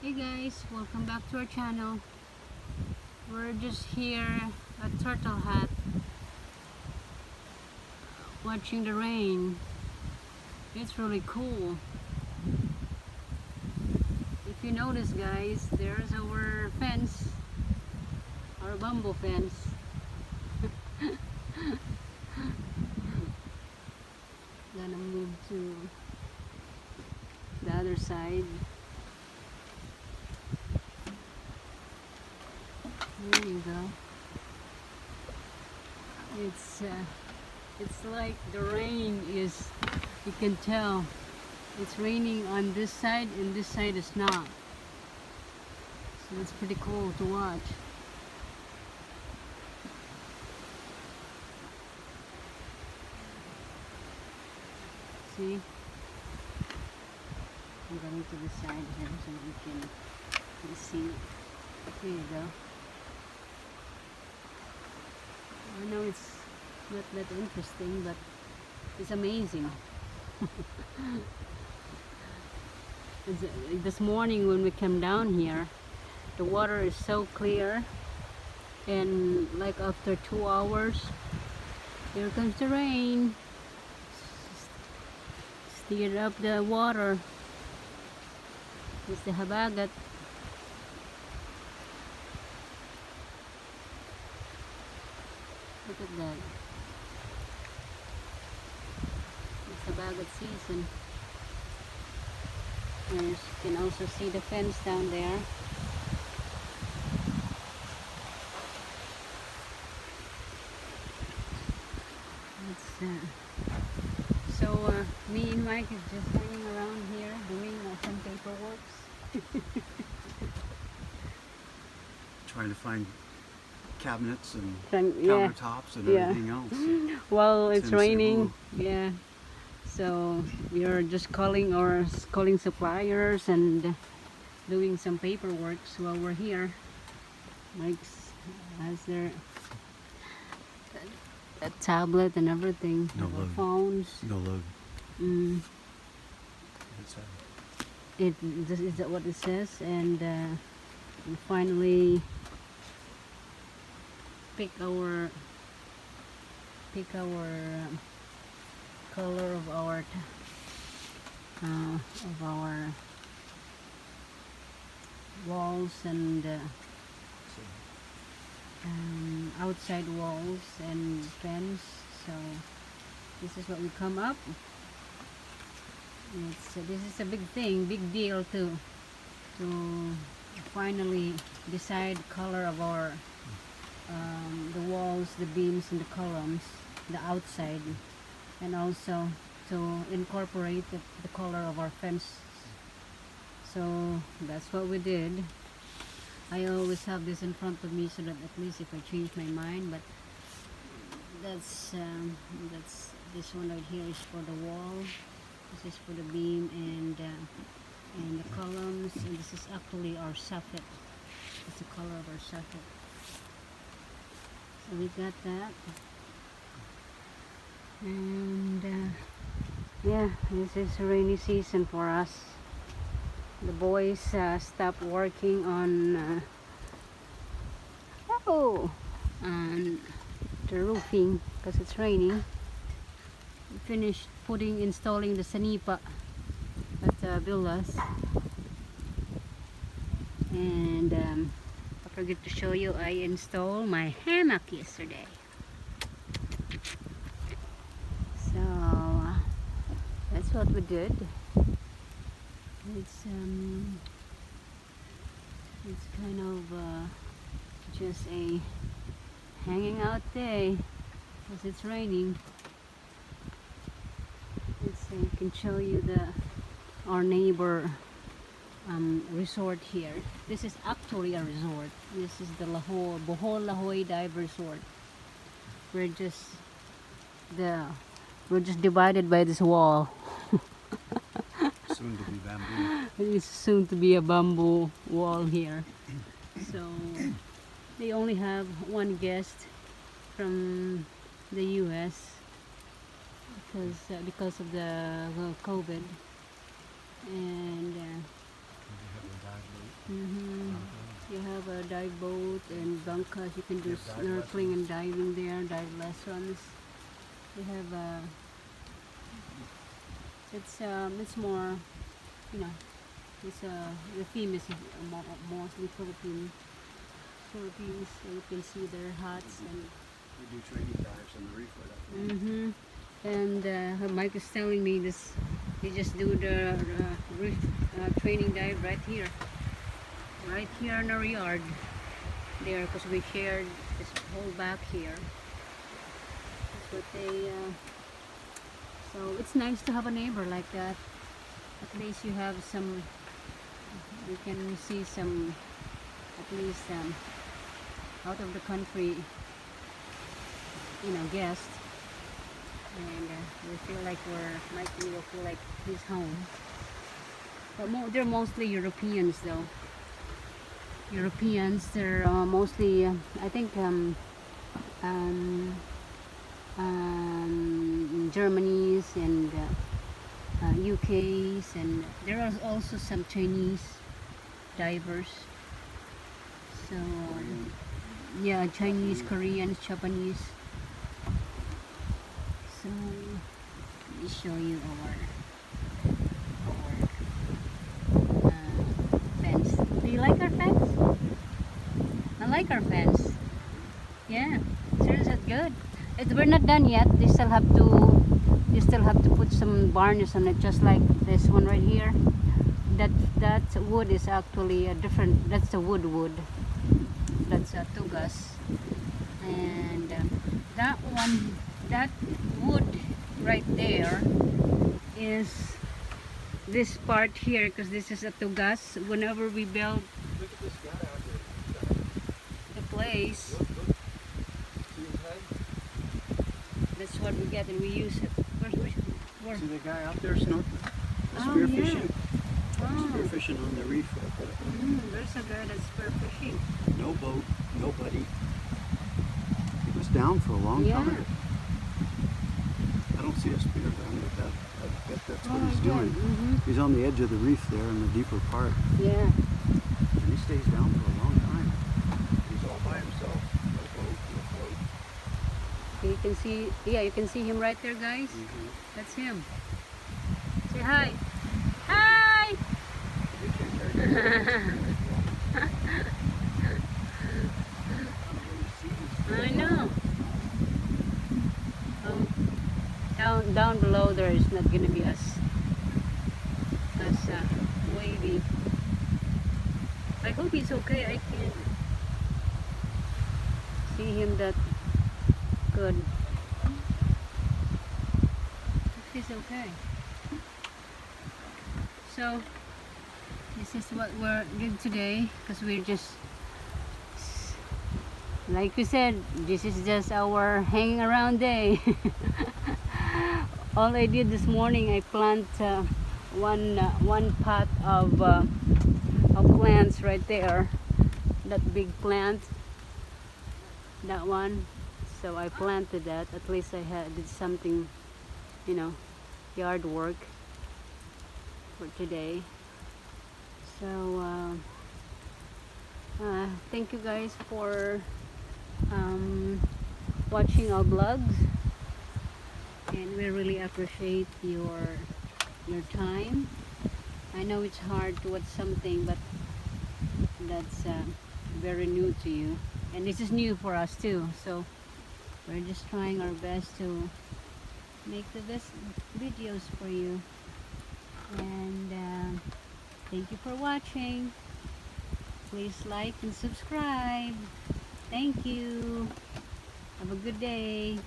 Hey guys, welcome back to our channel. We're just here at Turtle Hat watching the rain. It's really cool. If you notice guys, there's our fence, our bamboo fence. Gonna move to the other side. There you go. It's like the rain is, you can tell it's raining on this side and this side is not. So it's pretty cool to watch. See? I'm going to the side here so you can see. There you go. I know it's not that interesting, but it's amazing. This morning when we came down here, the water is so clear, and like after 2 hours, here comes the rain. Stirred up the water. It's the habagat. Look at that. It's habagat season. And you can also see the fence down there. Me and Mike is just hanging around here doing some paperwork. Trying to find cabinets and yeah, countertops and everything else. Well, it's raining. Cebu. Yeah. So we are just calling suppliers and doing some paperwork while we're here. Mike's has their a tablet and everything. No load. Phones. No load. This is what it says, and we finally pick our color of our walls and outside walls and fence. So this is what we come up. This is a big deal to finally decide color of our the walls, the beams, and the columns, the outside, and also to incorporate the color of our fence. So that's what we did. I always have this in front of me so that at least if I change my mind, but that's this one right here is for the wall. This is for the beam and the columns, and this is actually our soffit. It's the color of our soffit. So we got that, and yeah, this is a rainy season for us. The boys stopped working on on the roofing because it's raining. We finished installing the sanipa at villas, and I forgot to show you, I installed my hammock yesterday. So that's what we did. It's kind of just a hanging out day because it's raining. I can show you our neighbor resort here. This is actually a resort. This is the Bohol Dive Resort. We're just divided by this wall. Soon to be bamboo. It's soon to be a bamboo wall here. So they only have one guest from the US because of the COVID, and dive boat and bunkas. You can do Yeah, dive snorkeling and lessons. diving there, dive lessons. They have it's more, you know, it's the theme is mostly Philippines. So you can see their huts and. We do training dives on the reef right up there. Mm-hmm. And Mike is telling me this. They just do the reef training dive right here in our yard. There, because we shared this whole back here. That's what they. So it's nice to have a neighbor like that. At least you have some. You can see some. At least out of the country. Guests. And we feel like Mike will feel like he's home. But they're mostly Europeans though. Europeans, they're mostly, I think, Germany's and UK's, and there are also some Chinese divers. So, yeah, Chinese, Koreans, Japanese. So let me show you our fence. Do you like our fence? I like our fence. Yeah, seriously, it's good. We're not done yet. They still have to put some varnish on it, just like this one right here. That wood is actually a different. That's a wood. That's a tugas, and that one. That wood right there is this part here, because this is a tugas. Whenever we build Look at this guy out there. the place, Look. See his head? that's what we get and we use it. Where? See the guy out there snorkeling? Oh, Spearfishing. Oh, Spearfishing on the reef right there. there's a guy that's spear fishing. No boat, nobody. He was down for a long Yeah. time. I don't see a spear down, but I bet that's what he's Yeah. doing. He's on the edge of the reef there in the deeper part, Yeah. and he stays down for a long time. He's all by himself. No boat, no float. You can see. Yeah, you can see him right there, guys. That's him. Say hi. Hi. I know. Down below there is not gonna be as wavy. I hope he's okay. I can't see him that good. If he's okay. So this is what we're doing today, because we're just, like we said, this is just our hanging around day. All I did this morning, I plant one pot of plants right there. That big plant, that one. So I planted that. At least I did something, yard work for today. So thank you guys for watching our vlogs, and we really appreciate your time. I know it's hard to watch something, but that's very new to you, and this is new for us too, so we're just trying our best to make the best videos for you. And thank you for watching. Please like and subscribe. Thank you. Have a good day.